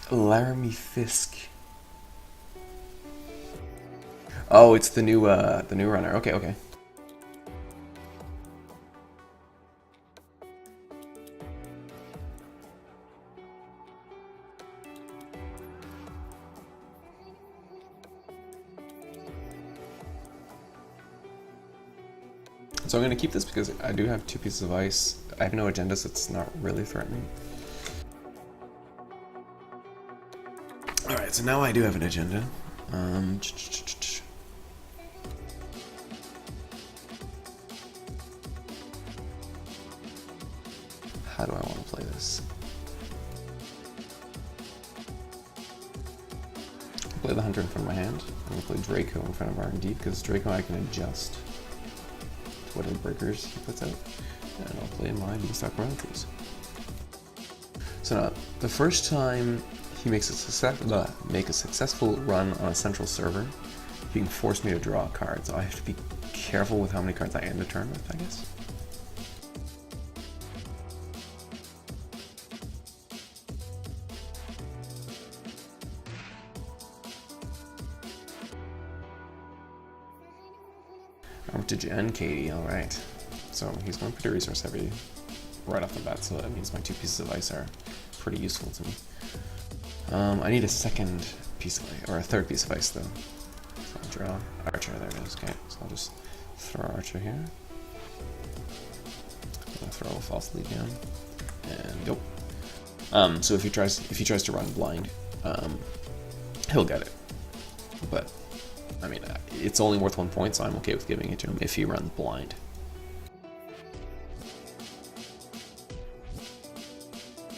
Laramy Fisk. Oh, it's the new runner. Okay, okay. So I'm going to keep this because I do have 2 pieces of ice. I have no agenda, so it's not really threatening. Alright, so now I do have an agenda. How do I want to play this? I'll play the Hunter in front of my hand. I'm going to play Draco in front of R&D because Draco I can adjust to whatever breakers he puts out. And I'll play my Beanstalk royalties. So now, the first time he makes a successful run on a central server, he can force me to draw a card. So I have to be careful with how many cards I end a turn with, I guess. OCTGN Katie, alright. So he's going pretty resource heavy right off the bat, so that means my 2 pieces of ice are pretty useful to me. I need a second piece of ice, or a third piece of ice though. So I'll draw Archer, there it is, okay. So I'll just throw Archer here. I'll throw a false lead down. And go. So if he tries to run blind, he'll get it. But I mean, it's only worth 1 point, so I'm okay with giving it to him if he runs blind.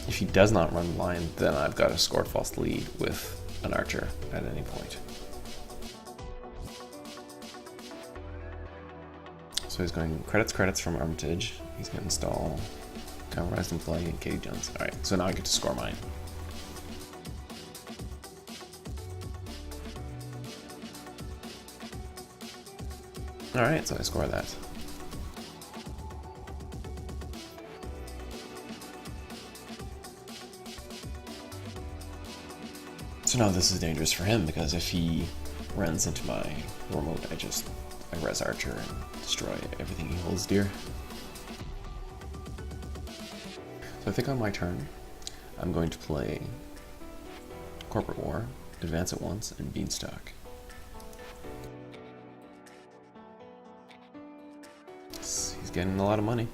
If he does not run blind, then I've got a scored false lead with an Archer at any point. So he's going credits from Armitage. He's going to install Rise and Play and Katie Jones. Alright, so now I get to score mine. Alright, so I score that. So now this is dangerous for him, because if he runs into my remote, I res Archer and destroy everything he holds dear. So I think on my turn, I'm going to play Corporate War, Advance at Once, and Beanstalk. He's getting a lot of money.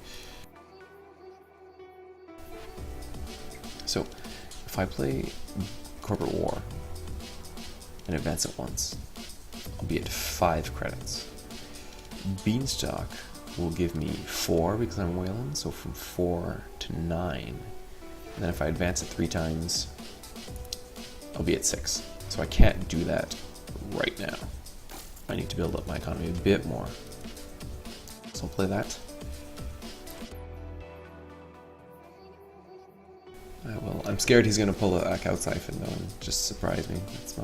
So if I play Corporate War and Advance at Once, I'll be at 5 credits. Beanstalk will give me 4 because I'm Weyland, so from 4 to 9. And then if I advance it 3 times, I'll be at 6. So I can't do that right now. I need to build up my economy a bit more. So I'll play that. I will. I'm scared he's going to pull a Blackout Siphon though and just surprise me. That's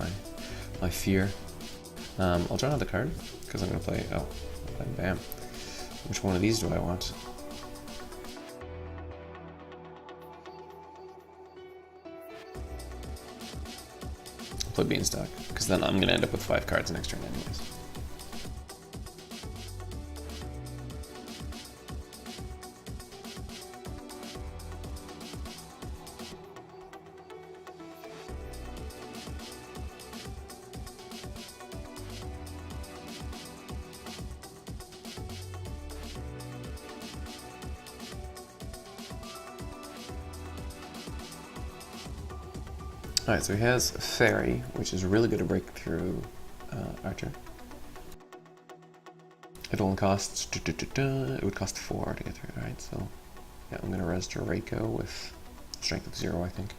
my fear. I'll draw another card because I'm going to play. Oh, bam. Which one of these do I want? I'll play Beanstalk because then I'm going to end up with 5 cards next turn anyways. Alright, so he has Faerie, which is really good to break through Archer. It only costs, it would cost 4 to get through, alright, so yeah, I'm going to res Draco with strength of 0, I think.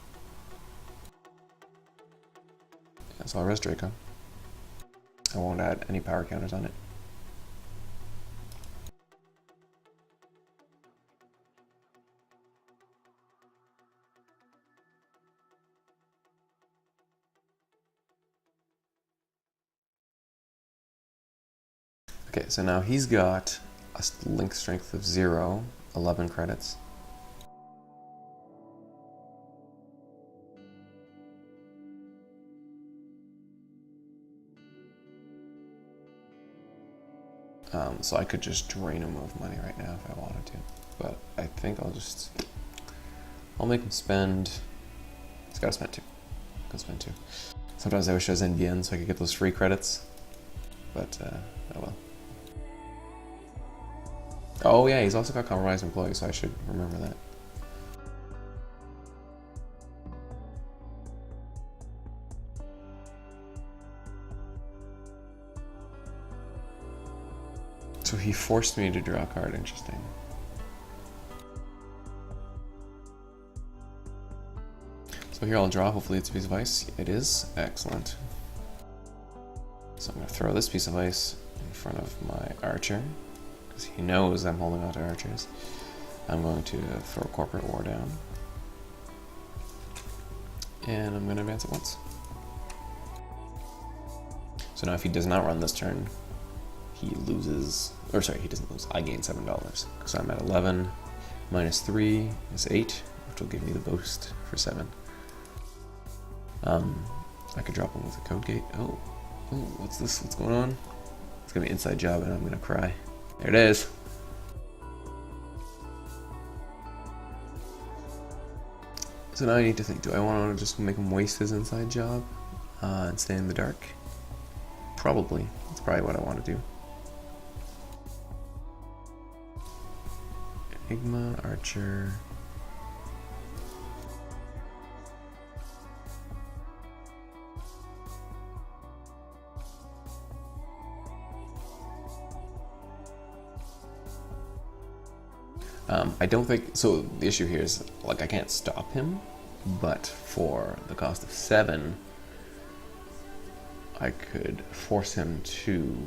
Yeah, so I'll res Draco. I won't add any power counters on it. Okay, so now he's got a link strength of 0, 11 credits. So I could just drain him of money right now if I wanted to. But I think I'll make him spend. He's got to spend 2. Go spend 2. Sometimes I wish I was NBN so I could get those free credits. But, oh well. Oh yeah, he's also got compromised employees, so I should remember that. So he forced me to draw a card, interesting. So here I'll draw, hopefully it's a piece of ice. It is, excellent. So I'm gonna throw this piece of ice in front of my archer, because he knows I'm holding on to archers. I'm going to throw corporate war down. And I'm gonna advance it once. So now if he does not run this turn, he loses, or sorry, he doesn't lose, I gain $7. So I'm at 11, minus 3 is 8, which will give me the boost for 7. I could drop him with a code gate. Oh, what's this? What's going on? It's gonna be an inside job and I'm gonna cry. There it is. So now I need to think, do I want to just make him waste his inside job and stay in the dark? Probably. That's probably what I want to do. Enigma, Archer. I don't think, so the issue here is, like, I can't stop him, but for the cost of 7, I could force him to,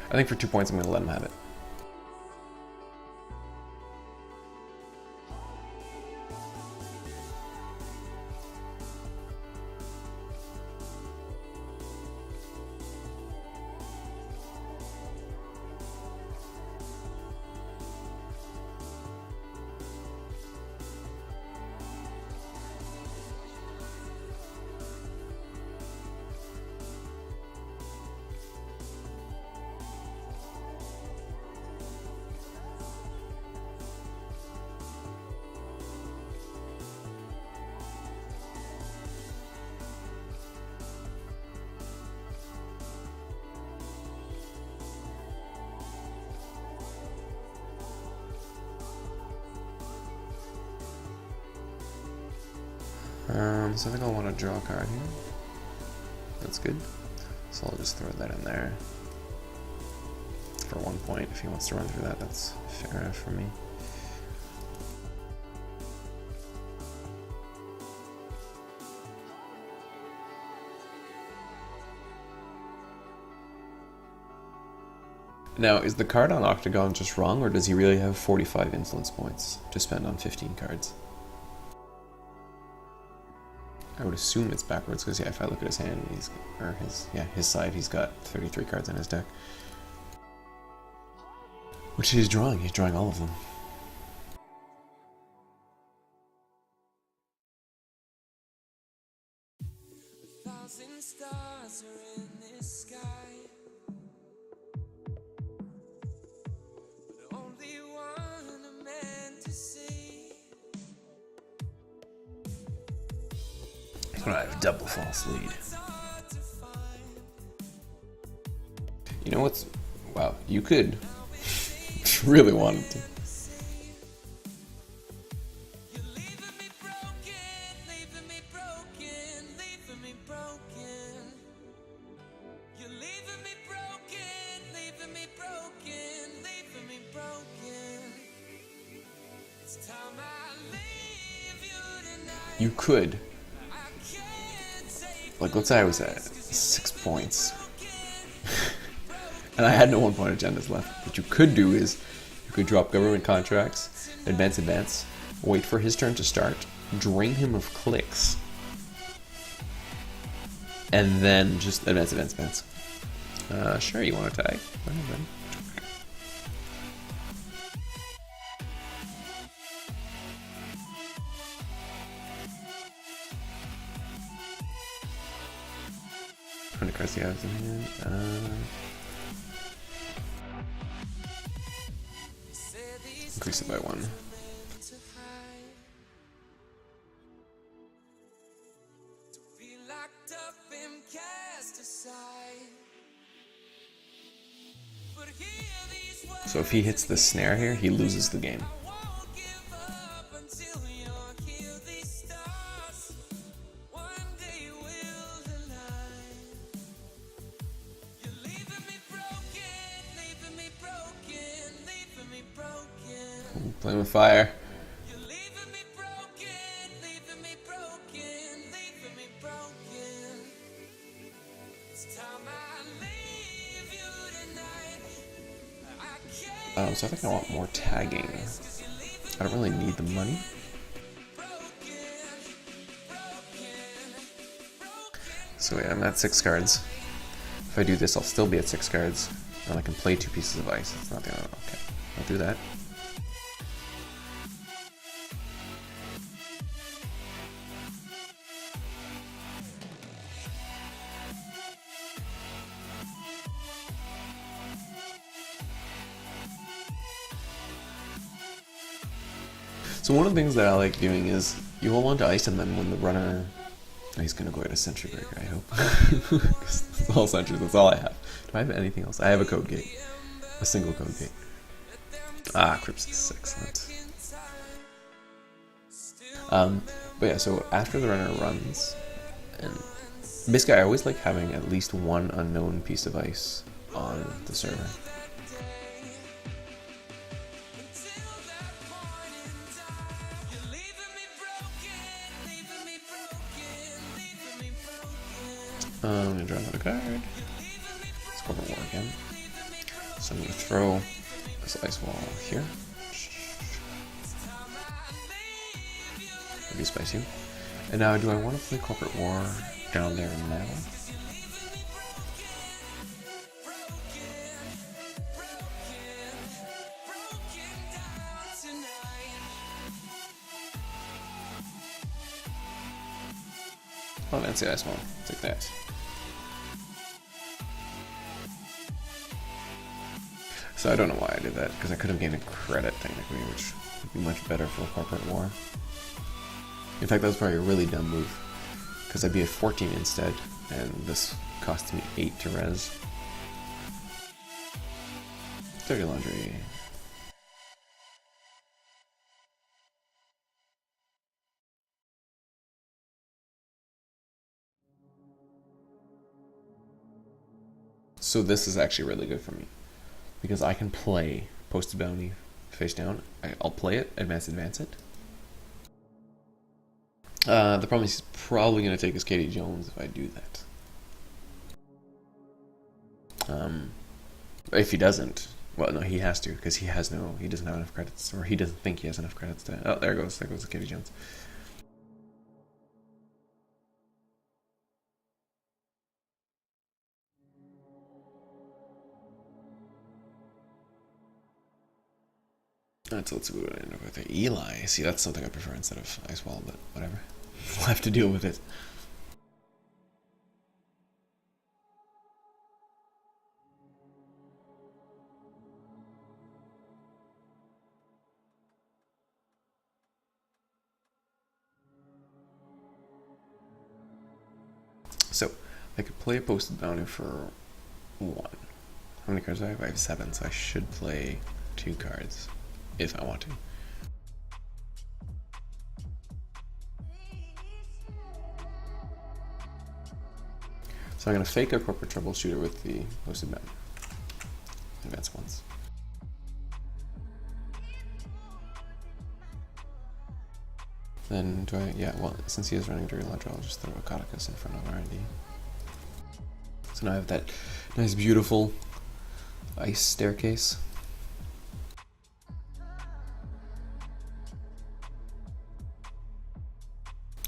I think for 2 points I'm going to let him have it. So I think I'll want to draw a card here. That's good. So I'll just throw that in there for 1 point. If he wants to run through that, that's fair enough for me. Now, is the card on Octagon just wrong, or does he really have 45 influence points to spend on 15 cards? I would assume it's backwards, because yeah, if I look at his hand, his side, he's got 33 cards in his deck. Which he's drawing all of them. Stars are in this sky, but only one are meant to see. I have double false lead. You know what's, wow, you could really wanted to. You could, like, let's say I was at 6 points and I had no 1 point agendas left. What you could do is you could drop government contracts, advance, wait for his turn to start, drain him of clicks, and then just advance. Sure, you want to tie? Go ahead, then. How many cards do you have in hand? increase it by 1. to hide. To be locked up and cast aside. But hear these words. So if he hits the snare here, he loses the game. I won't give up until you're here. These stars one day will align. You're leaving me broken, leaving me broken, leaving me broken. Playing with fire. You're leaving me broken, leaving me broken, leaving me broken. It's time I leave you tonight. I can't. So I think I want more tagging. I don't really need the money. So yeah, I'm at 6 cards. If I do this, I'll still be at 6 cards, and I can play 2 pieces of ice. It's not the okay. I'll do that. So one of the things that I like doing is you hold on to ice, and then when the runner, oh, he's gonna go at a sentry breaker, I hope. 'Cause that's all sentries. That's all I have. Do I have anything else? I have a code gate, a single code gate. Ah, crypsis, excellent. But yeah, so after the runner runs, and basically I always like having at least one unknown piece of ice on the server. I'm gonna draw another card. Let's go over war again. So I'm gonna throw this ice wall here. Reduce by 2. And now, do I want to play corporate war down there now? Oh, that's the ice wall. Take that. So I don't know why I did that, because I could have gained a credit technically, which would be much better for a corporate war. In fact, that was probably a really dumb move, because I'd be at 14 instead, and this costs me 8 to res. Dirty laundry. So this is actually really good for me, because I can play Posted Bounty face down. I'll play it, advance it. The problem is he's probably going to take his Katie Jones if I do that. If he doesn't, well, no, he has to, because he doesn't have enough credits, or he doesn't think he has enough credits to. Oh, there goes the Katie Jones. Let's see what I end up with there. Eli. See, that's something I prefer instead of Ice Wall, but whatever. We'll have to deal with it. So, I could play a Posted Bounty for 1. How many cards do I have? I have 7, so I should play 2 cards if I want to. So I'm going to fake a corporate troubleshooter with the Posted Bounty. Advance once. Then do I, yeah, well, since he is running Dirty Laundry, I'll just throw a Codicus in front of R&D. So now I have that nice, beautiful ice staircase.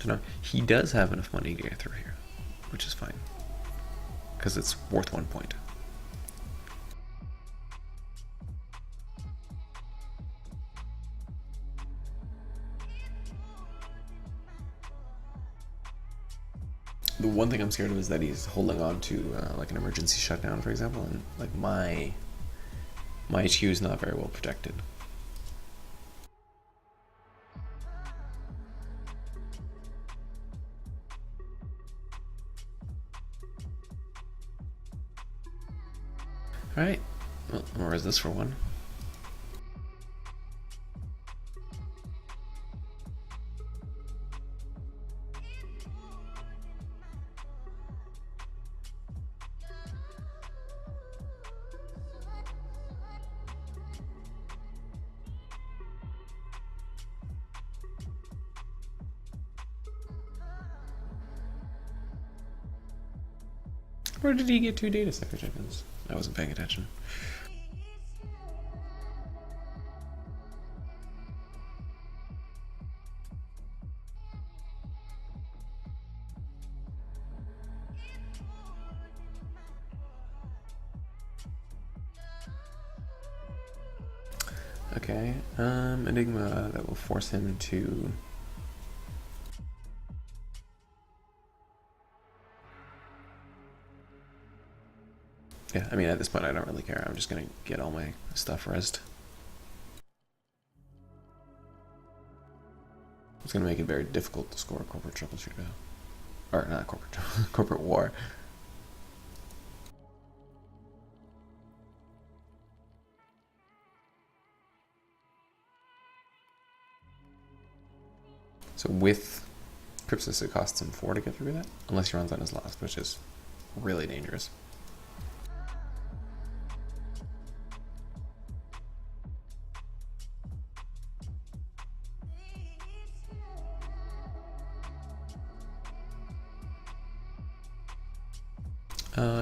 So now, he does have enough money to get through here, which is fine, because it's worth 1 point. The one thing I'm scared of is that he's holding on to like an emergency shutdown, for example, and like my HQ is not very well protected. Alright, well, or is this for one? Or did he get 2 data sector tokens? I wasn't paying attention. Okay, Enigma, that will force him to... Yeah, I mean, at this point, I don't really care. I'm just gonna get all my stuff rezzed. It's gonna make it very difficult to score a corporate troubleshooter. Or not corporate, corporate war. So with Crypsis, it costs him 4 to get through that, unless he runs on his last, which is really dangerous.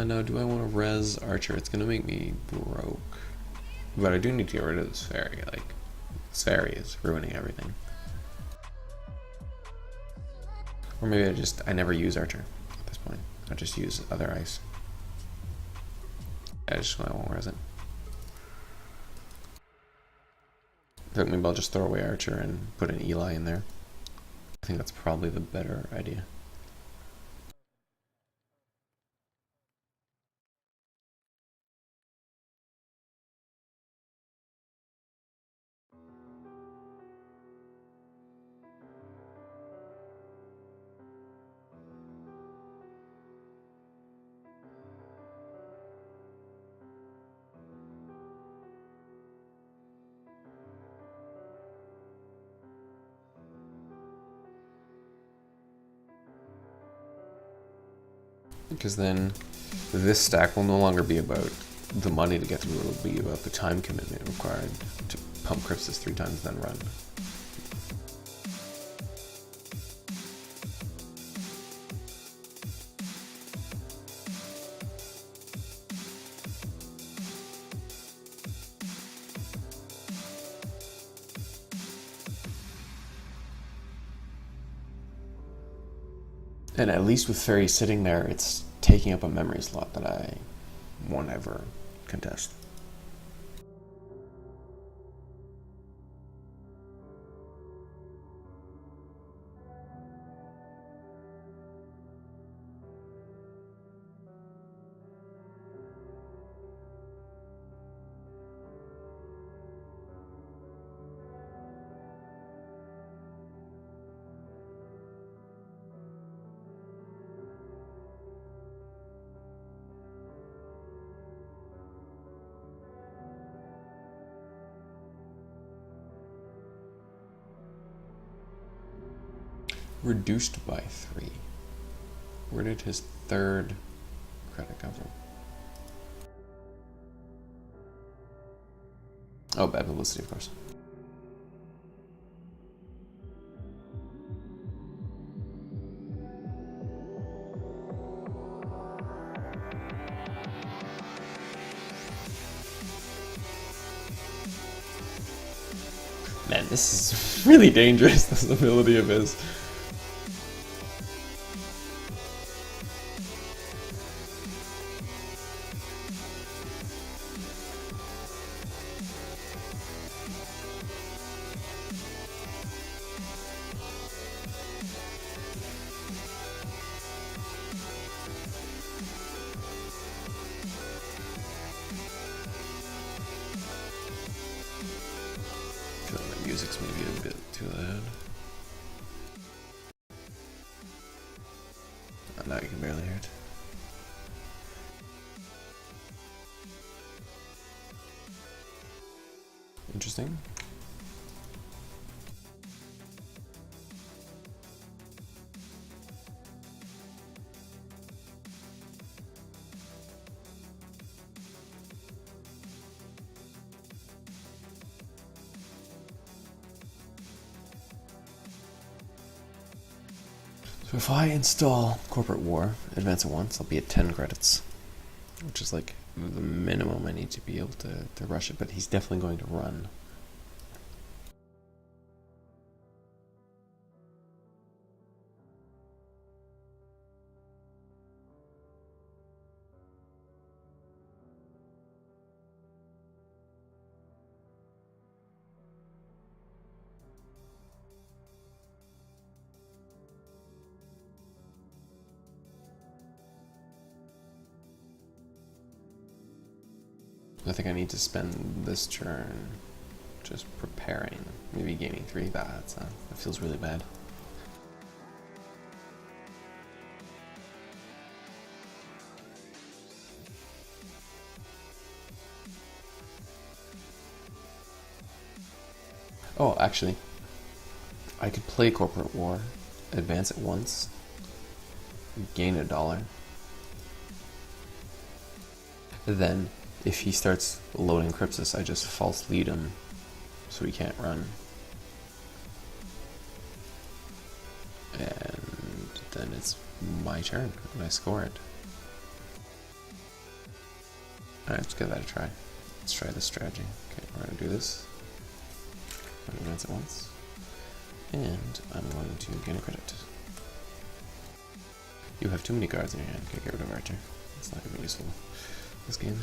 No, do I want to res Archer? It's going to make me broke. But I do need to get rid of this faerie. Like, this faerie is ruining everything. Or maybe I never use Archer at this point. I just use other ice. I won't res it. So maybe I'll just throw away Archer and put an Eli in there. I think that's probably the better idea. Because then this stack will no longer be about the money to get through, it'll be about the time commitment required to pump Crypsis 3 times then run. And at least with faerie sitting there, it's taking up a memory slot that I won't ever contest. Reduced by 3. Where did his 3rd credit come from? Oh, bad publicity, of course. Man, this is really dangerous, this ability of his. Music's maybe a bit too loud. Oh, now you can barely hear it. Interesting. So if I install Corporate War, advance it once, I'll be at 10 credits, which is like the minimum I need to be able to rush it, but he's definitely going to run. I think I need to spend this turn just preparing, maybe gaining 3. That feels really bad. Oh, actually, I could play Corporate War, advance it once, gain $1. Then, if he starts loading crypsis, I just false lead him so he can't run. And then it's my turn and I score it. Alright, let's give that a try. Let's try this strategy. Okay, we're going to do this. I'm going to advance it once. And I'm going to gain a credit. You have too many cards in your hand. Okay, get rid of Archer. It's not going to be useful this game.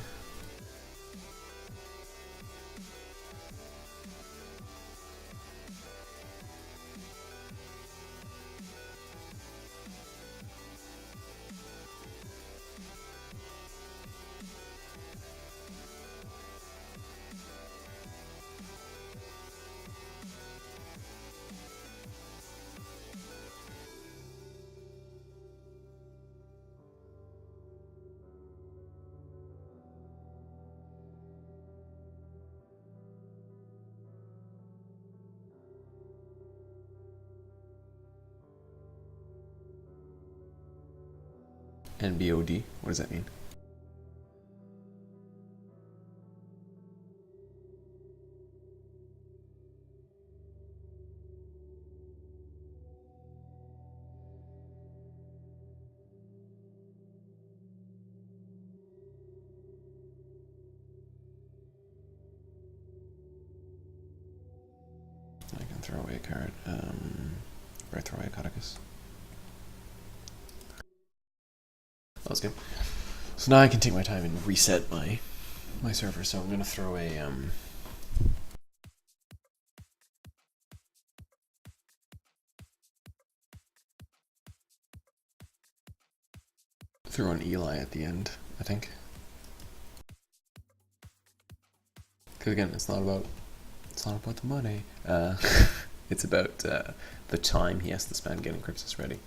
NBOD? What does that mean? I can throw away a card. Or throw away a Codicus. That was good. So now I can take my time and reset my server. So I'm gonna throw a throw an Eli at the end, I think. Because again, it's not about the money. It's about the time he has to spend getting crypsis ready.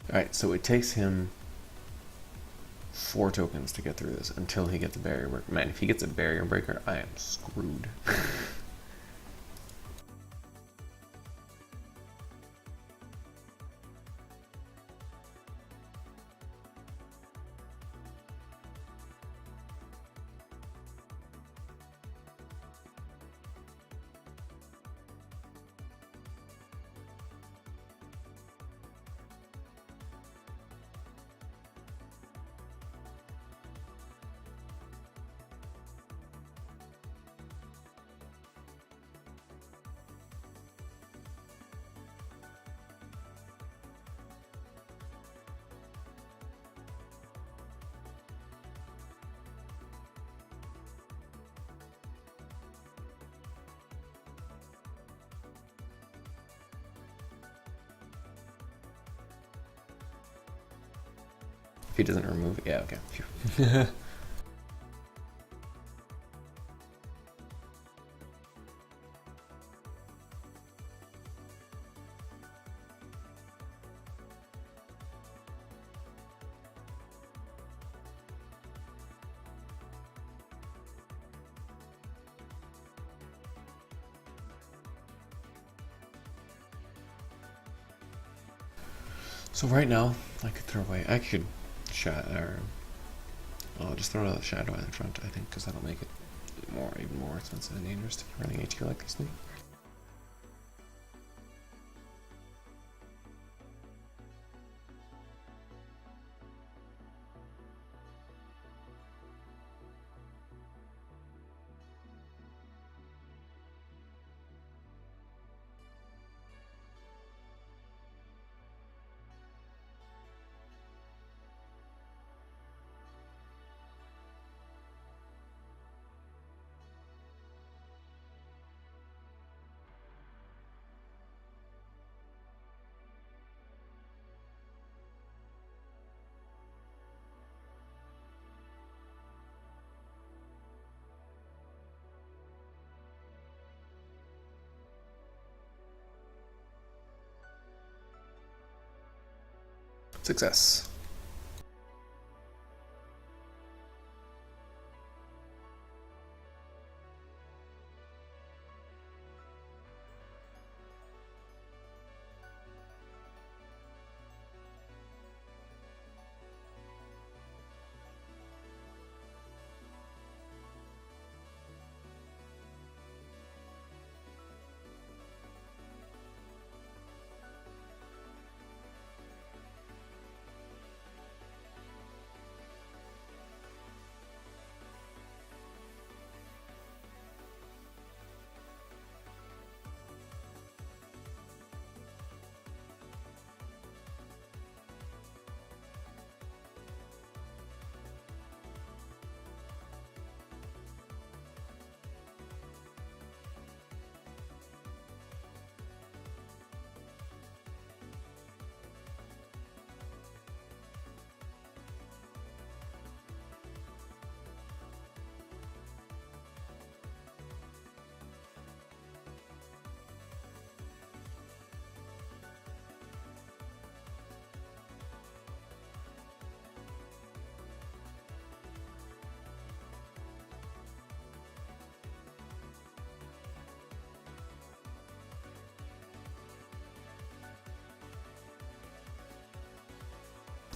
Alright, so it takes him 4 tokens to get through this until he gets a barrier breaker. Man, if he gets a barrier breaker, I am screwed. If he doesn't remove it, yeah, okay. Phew. So right now, I could throw away. I could shadow. I'll just throw a shadow in front, I think, because that'll make it even more expensive and dangerous to be running HQ like these things. Success.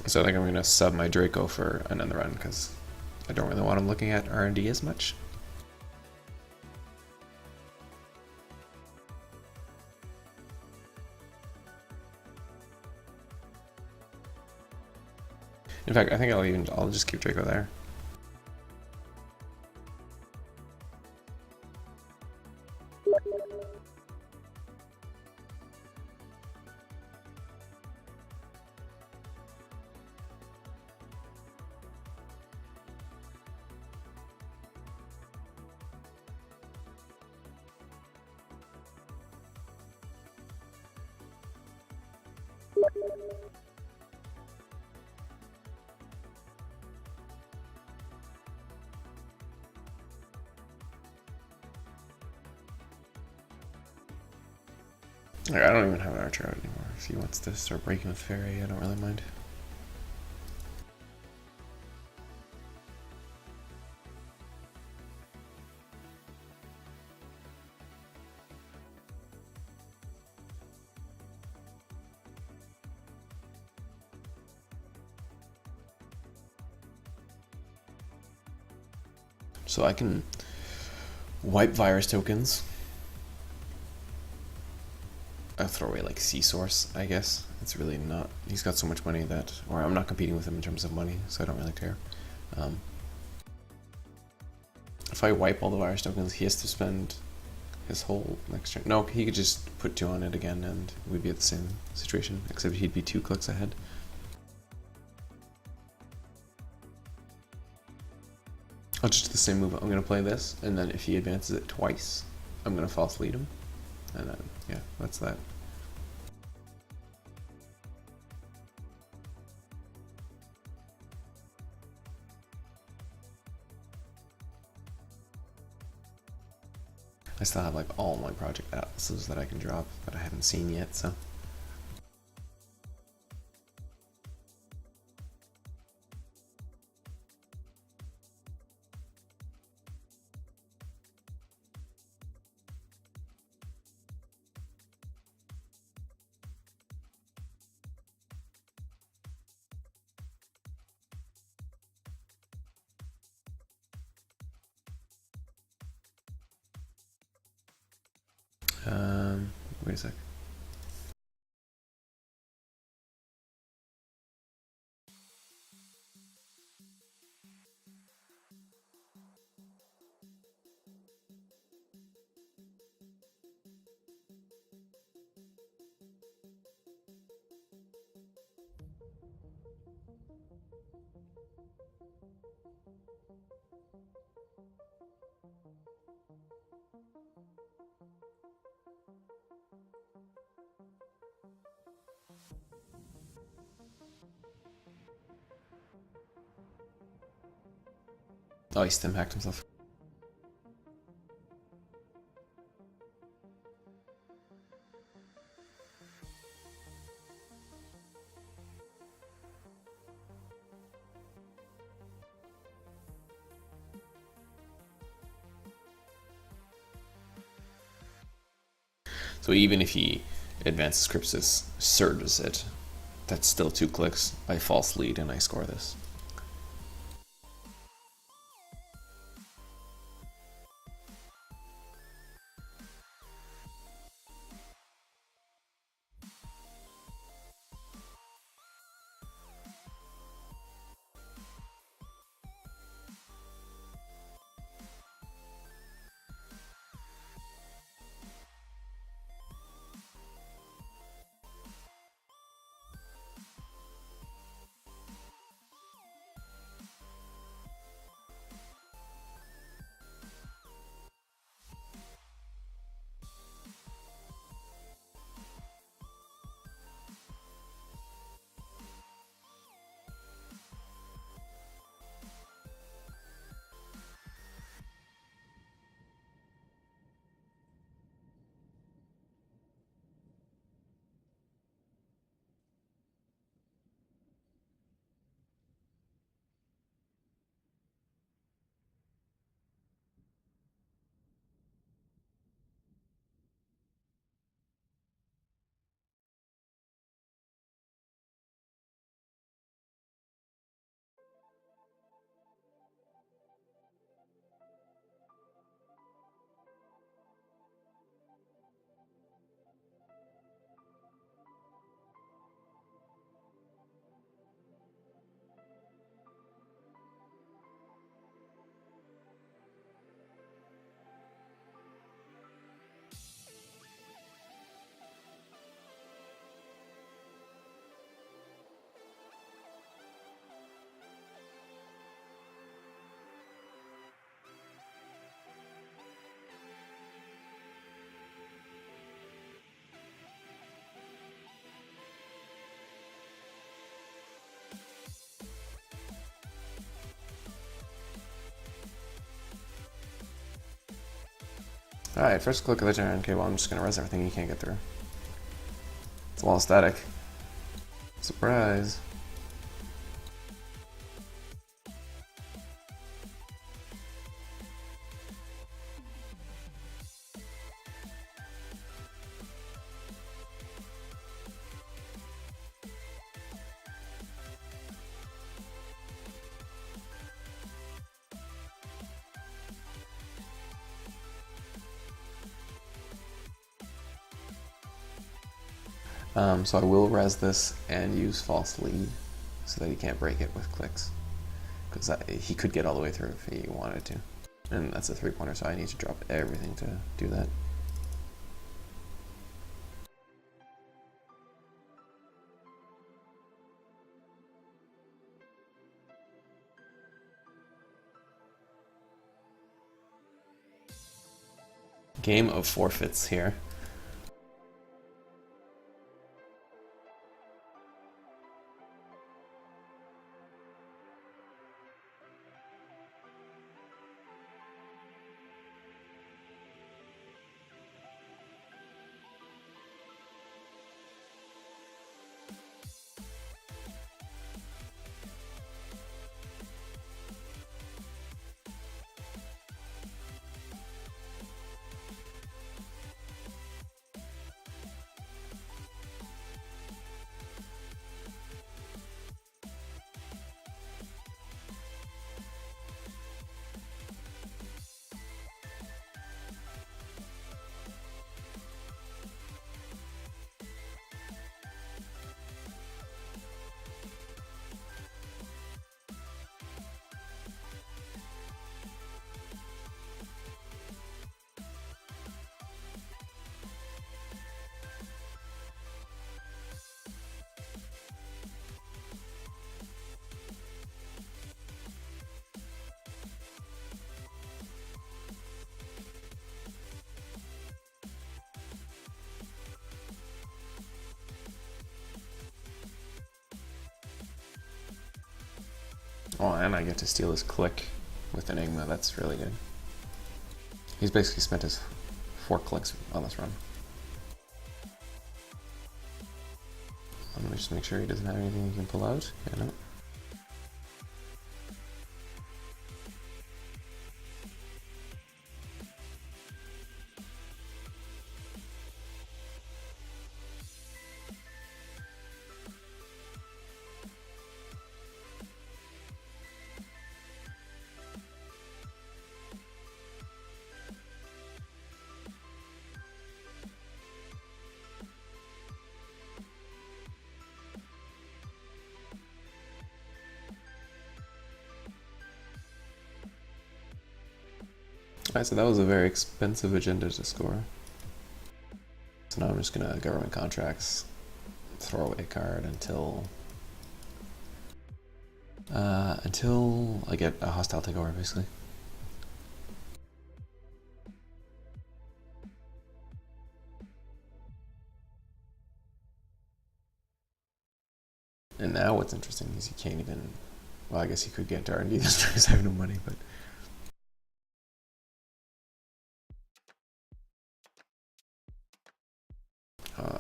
So I think I'm going to sub my Draco for another run because I don't really want him looking at R&D as much. In fact, I think I'll just keep Draco there. Like, I don't even have an archer out anymore. If he wants to start breaking with faerie, I don't really mind. So I can wipe virus tokens. I'll throw away like C Source, I guess. It's really not. He's got so much money that, or I'm not competing with him in terms of money, so I don't really care. If I wipe all the virus tokens, he has to spend his whole next turn. No, he could just put 2 on it again, and we'd be at the same situation, except he'd be 2 clicks ahead. I'll just do the same move. I'm gonna play this, and then if he advances it twice, I'm gonna false lead him. And then, yeah, that's that. still have like all my project atlases that I can drop that I haven't seen yet, so. Wait a sec. Oh, he stim hacked himself. So even if he advances crypsis, surges it, that's still 2 clicks. I false lead and I score this. Alright, first click of the turn. Okay, well I'm just gonna res everything you can't get through. It's wall static. Surprise. So I will res this and use false lead so that he can't break it with clicks. Because he could get all the way through if he wanted to. And that's a 3-pointer, so I need to drop everything to do that. Game of forfeits here. Oh, and I get to steal his click with Enigma. That's really good. He's basically spent his 4 clicks on this run. Let me just make sure he doesn't have anything he can pull out. Yeah, no. Alright, so that was a very expensive agenda to score. So now I'm just gonna government contracts, throw away a card until I get a hostile takeover, basically. And now what's interesting is he can't even, well, I guess he could get to R&D this time because I have no money, but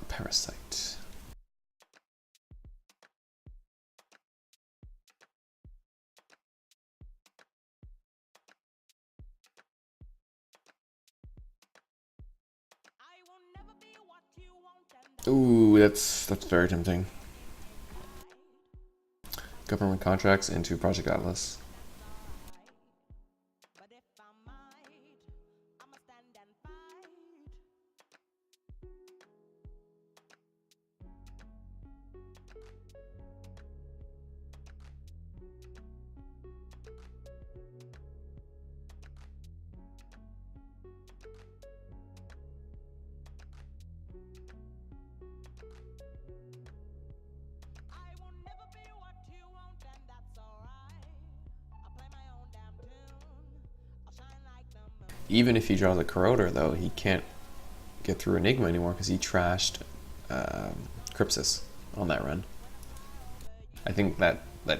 Parasite. Ooh, that's very tempting. Government contracts into Project Atlas. Even if he draws a Corroder, though, he can't get through Enigma anymore because he trashed Crypsis on that run. I think that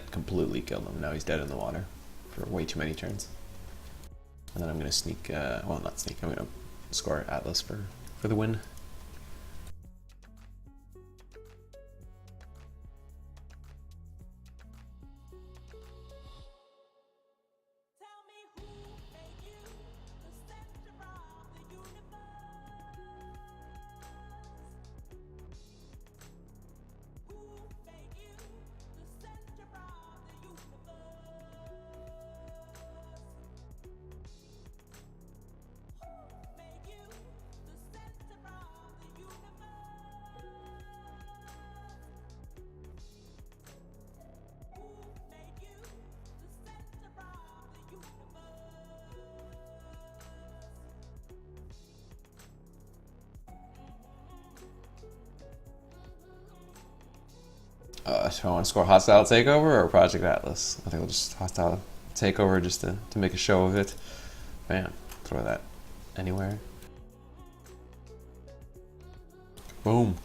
completely killed him. Now he's dead in the water for way too many turns. And then I'm going to sneak, well, not sneak, I'm going to score Atlas for the win. So I want to score Hostile Takeover or Project Atlas? I think I'll just Hostile Takeover just to make a show of it. Bam. Throw that anywhere. Boom.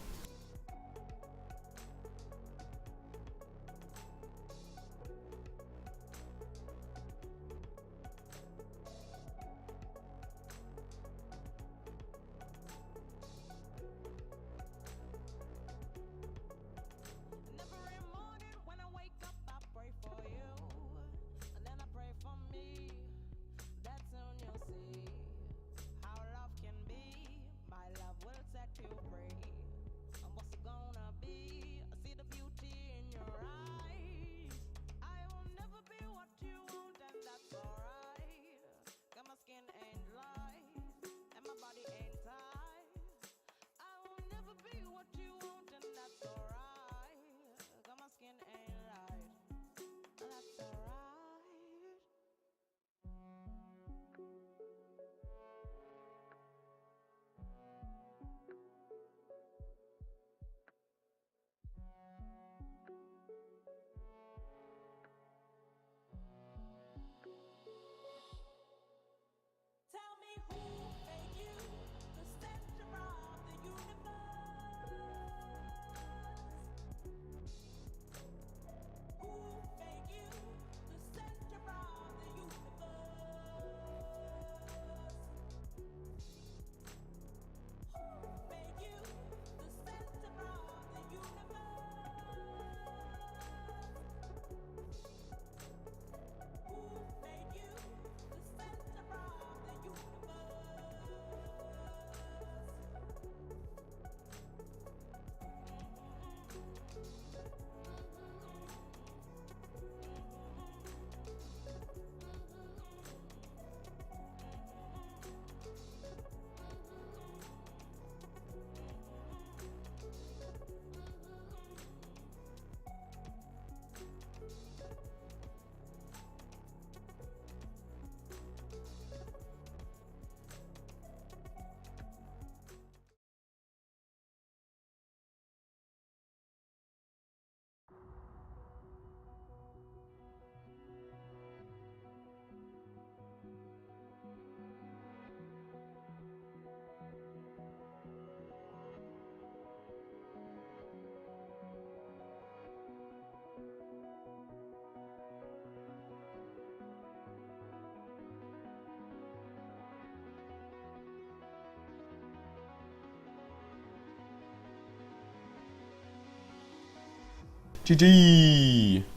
GG!